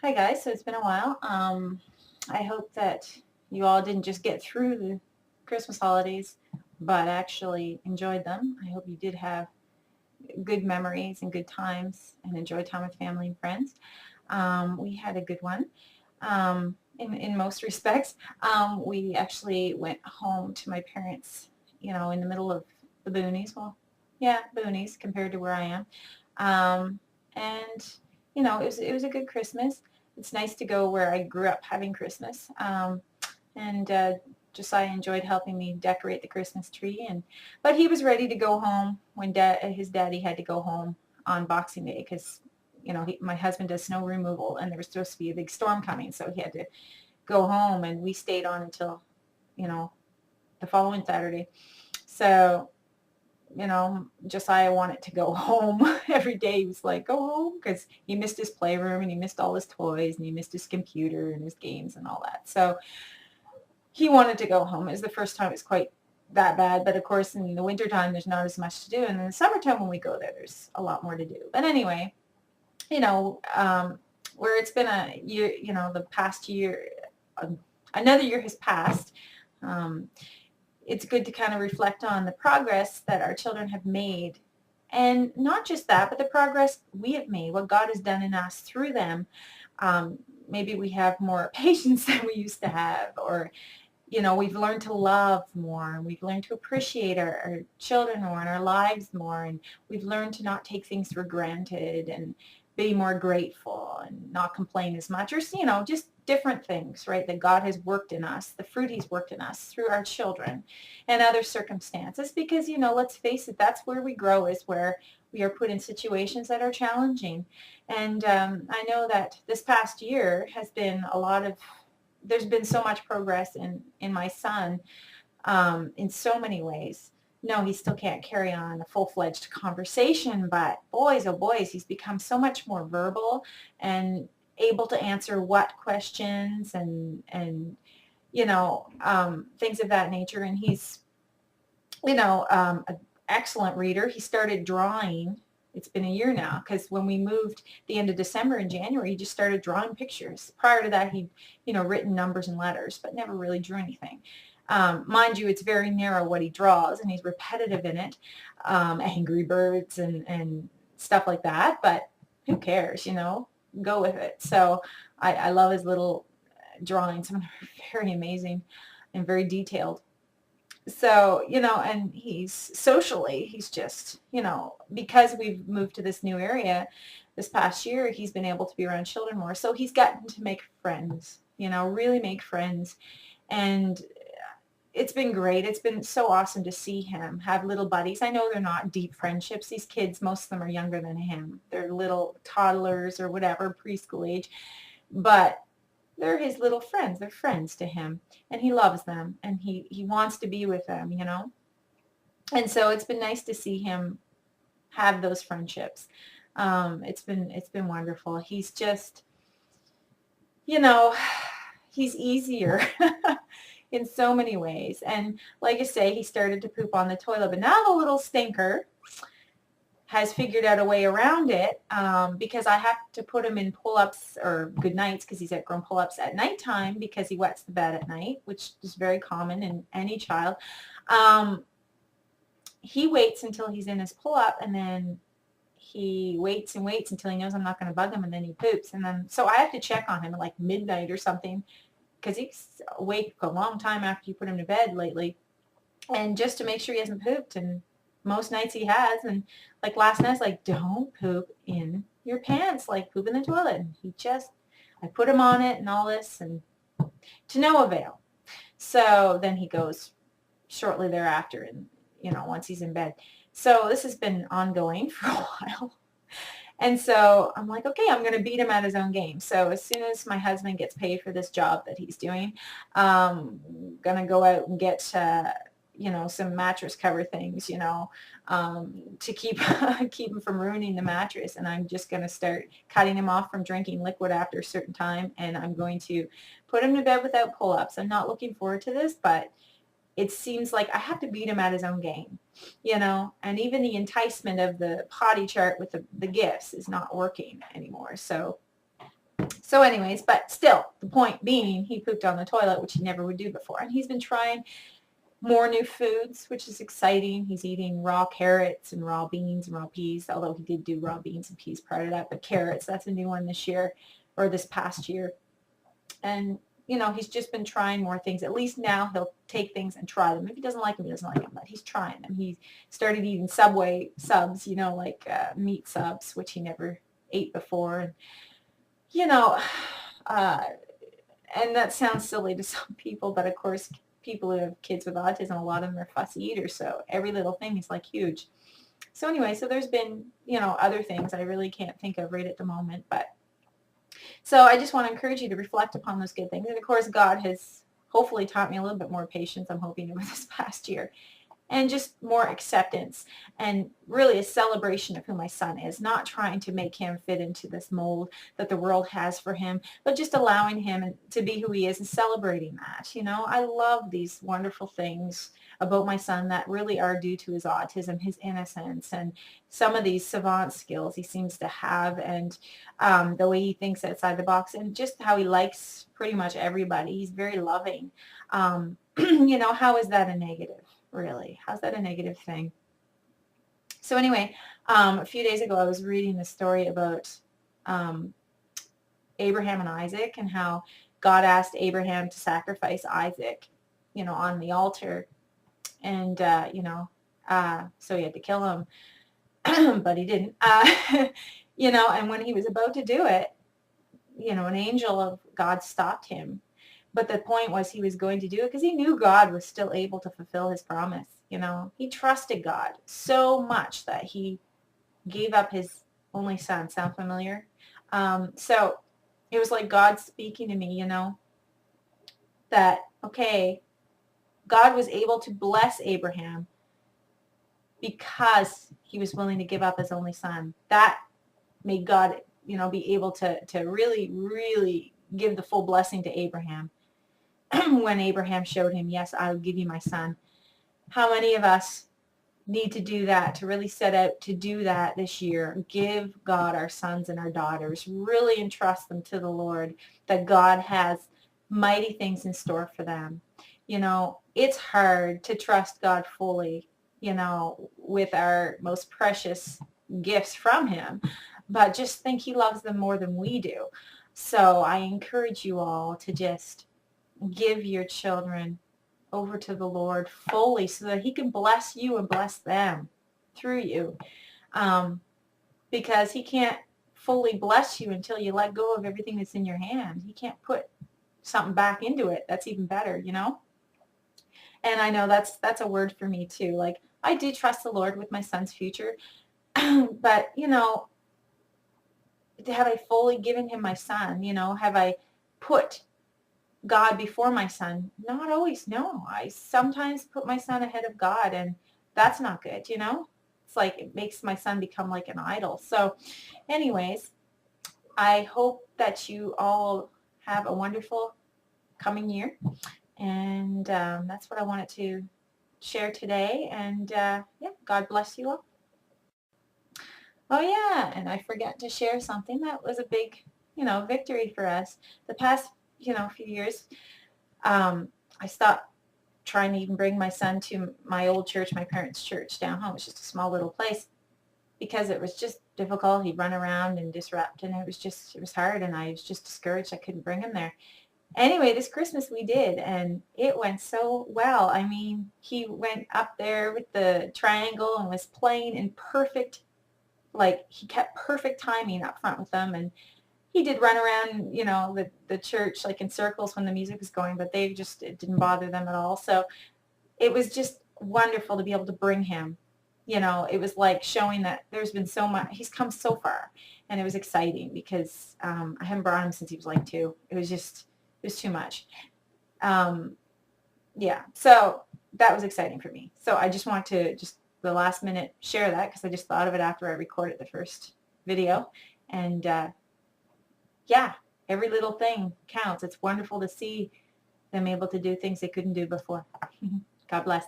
Hi guys, so it's been a while. I hope that you all didn't just get through the Christmas holidays, but actually enjoyed them. I hope you did have good memories and good times and enjoyed time with family and friends. We had a good one in most respects. We actually went home to my parents, in the middle of the boonies. Well, yeah, boonies compared to where I am. Um, and it was a good Christmas. It's nice to go where I grew up having Christmas. And Josiah enjoyed helping me decorate the Christmas tree, but he was ready to go home when his daddy had to go home on Boxing Day because my husband does snow removal and there was supposed to be a big storm coming, so he had to go home, and we stayed on until you know the following Saturday. So Josiah wanted to go home every day. He was like, go home, because he missed his playroom and he missed all his toys and he missed his computer and his games and all that. So he wanted to go home. It was the first time it was quite that bad. But of course, in the wintertime, there's not as much to do. And in the summertime, when we go there, there's a lot more to do. But anyway, you know, um, where it's been a year, the past year, another year has passed. Um, it's good to kind of reflect on the progress that our children have made. And not just that, but the progress we have made, what God has done in us through them. Um, Maybe we have more patience than we used to have, or we've learned to love more, and we've learned to appreciate our children more and our lives more, and we've learned to not take things for granted and be more grateful and not complain as much, or just different things, right, that God has worked in us, the fruit he's worked in us through our children and other circumstances, because let's face it, that's where we grow, is where we are put in situations that are challenging. And I know that this past year has been there's been so much progress in my son, in so many ways. No, he still can't carry on a full-fledged conversation, but boys, oh boys, he's become so much more verbal and able to answer what questions and things of that nature. And he's an excellent reader. He started drawing. It's been a year now, because when we moved the end of December and January, he just started drawing pictures. Prior to that, he'd written numbers and letters, but never really drew anything. Mind you, it's very narrow what he draws, and he's repetitive in it, Angry Birds and stuff like that. But who cares, Go with it. So I love his little drawings. Some are very amazing and very detailed. So and he's just, because we've moved to this new area this past year, he's been able to be around children more, so he's gotten to make friends, really make friends. And it's been great. It's been so awesome to see him have little buddies. I know they're not deep friendships. These kids, most of them are younger than him. They're little toddlers or whatever, preschool age, but they're his little friends. They're friends to him, and he loves them, and he wants to be with them. And so it's been nice to see him have those friendships. It's been wonderful. He's just, you know, he's easier in so many ways. And like I say, he started to poop on the toilet, but now the little stinker has figured out a way around it, because I have to put him in pull-ups or good nights, because he's at grown pull-ups at nighttime, because he wets the bed at night, which is very common in any child. Um, he waits until he's in his pull-up, and then he waits and waits until he knows I'm not going to bug him, and then he poops. And then so I have to check on him at like midnight or something, because he's awake a long time after you put him to bed lately, and just to make sure he hasn't pooped. And most nights he has. And like last night, I was like, don't poop in your pants, like poop in the toilet. And I put him on it and all this, and to no avail. So then he goes shortly thereafter, and once he's in bed. So this has been ongoing for a while. And so I'm like, okay, I'm going to beat him at his own game. So as soon as my husband gets paid for this job that he's doing, I'm going to go out and get, some mattress cover things, to keep keep him from ruining the mattress. And I'm just going to start cutting him off from drinking liquid after a certain time. And I'm going to put him to bed without pull-ups. I'm not looking forward to this, but it seems like I have to beat him at his own game, and even the enticement of the potty chart with the gifts is not working anymore. So So anyways, but still, the point being, he pooped on the toilet, which he never would do before. And he's been trying more new foods, which is exciting. He's eating raw carrots and raw beans and raw peas, although he did do raw beans and peas prior to that. But carrots, that's a new one this year, or this past year. And, you know, he's just been trying more things. At least now he'll take things and try them. If he doesn't like them, he doesn't like them, but he's trying them. He started eating Subway subs, you know, like meat subs, which he never ate before. And, you know, and that sounds silly to some people, but of course, people who have kids with autism, a lot of them are fussy eaters, so every little thing is like huge. So anyway, so there's been, you know, other things I really can't think of right at the moment, but so I just want to encourage you to reflect upon those good things. And of course, God has hopefully taught me a little bit more patience, I'm hoping, over this past year. And just more acceptance and really a celebration of who my son is, not trying to make him fit into this mold that the world has for him, but just allowing him to be who he is and celebrating that. You know, I love these wonderful things about my son that really are due to his autism, his innocence, and some of these savant skills he seems to have, and the way he thinks outside the box, and just how he likes pretty much everybody. He's very loving. You know, how is that a negative? Really, how's that a negative thing? So anyway, a few days ago I was reading the story about Abraham and Isaac, and how God asked Abraham to sacrifice Isaac, you know, on the altar, and you know, so he had to kill him, but he didn't. You know, and when he was about to do it, you know, an angel of God stopped him. But the point was he was going to do it because he knew God was still able to fulfill his promise. You know, he trusted God so much that he gave up his only son. Sound familiar? So it was like God speaking to me, you know, that, okay, God was able to bless Abraham because he was willing to give up his only son. That made God, you know, be able to really, really give the full blessing to Abraham. When Abraham showed him, yes, I will give you my son. How many of us need to do that, to really set out to do that this year? Give God our sons and our daughters. Really entrust them to the Lord, that God has mighty things in store for them. You know, it's hard to trust God fully, you know, with our most precious gifts from him, but just think he loves them more than we do. So I encourage you all to just give your children over to the Lord fully, so that he can bless you and bless them through you, because he can't fully bless you until you let go of everything that's in your hand. He can't put something back into it that's even better, you know. And I know that's a word for me too. Like, I do trust the Lord with my son's future, but you know, have I fully given him my son? You know, have I put God before my son? Not always, no. I sometimes put my son ahead of God, and that's not good, you know? It's like it makes my son become like an idol. So anyways, I hope that you all have a wonderful coming year, and that's what I wanted to share today. And yeah, God bless you all. Oh yeah, and I forgot to share something that was a big, you know, victory for us. The past, you know, few years, I stopped trying to even bring my son to my old church, my parents' church down home. It's just a small little place, because it was just difficult. He'd run around and disrupt, and it was hard, and I was just discouraged. I couldn't bring him there. Anyway, this Christmas we did, and it went so well. I mean, he went up there with the triangle and was playing in perfect, like, he kept perfect timing up front with them, and he did run around, you know, the church like in circles when the music was going, but it didn't bother them at all. So it was just wonderful to be able to bring him. You know, it was like showing that there's been so much, he's come so far, and it was exciting because I haven't brought him since he was like 2. It was too much. Yeah, so that was exciting for me. So I just want to the last minute share that, because I just thought of it after I recorded the first video. And yeah, every little thing counts. It's wonderful to see them able to do things they couldn't do before. God bless.